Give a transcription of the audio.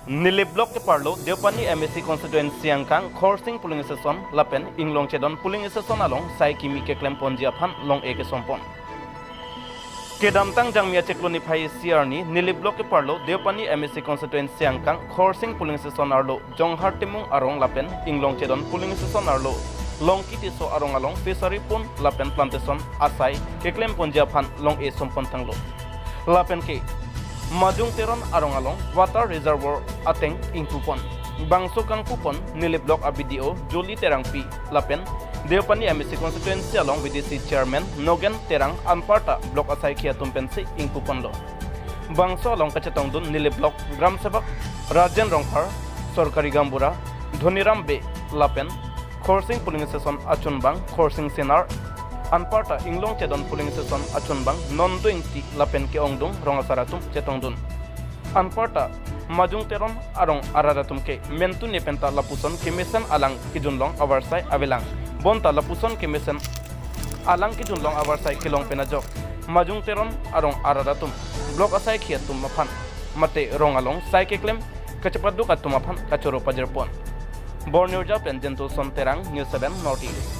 Nilip block keparlo Deopani MSC constituency angkang Khorsing polling station lapen Inglong chedon polling station along kamKimi keklem ponji aphan long kesom pon. Kedam tang jangmia cekloni phai siarni Nilip block keparlo Deopani MSC constituency angkang Khorsing polling station arlo jonghar timung arong lapen Inglong chedon polling station arlo long kitiso arong along fishery pun lapen plantation asai keklem ponji aphan long sompon tanglo lapen ke Majung teron arong along water reservoir ateng ingkupon bangso kang kupon Nilip block abidio Juli terang pi lapen Deopani MSC constituency along VDC chairman Nogen terang anparta block asai kia tumpensi ingkupon lo bangso along kacetong dun Nilip block gram sabak Rajen Rongkhar Sorkari Gambura Dhoniram be lapen Khorsing polling station achunbang Khorsing senar Anparta Inglong chedon polling station achunbang non doing ti lapen ke ongdung rongasaratum chetongdun Anparta majung teron arong araratum ke mentu nepenta lapuson kemesen alang kijunlong avarsai avelang bonta lapuson kemesen alang kijunlong avarsai kilong penajok majung teron arong araratum blok asai khiatum maphan mate rongalong sai keklem kacepaduk atum maphan kachoro pajerpon Borneo Japan Gentle Son Terang News 7 Northeast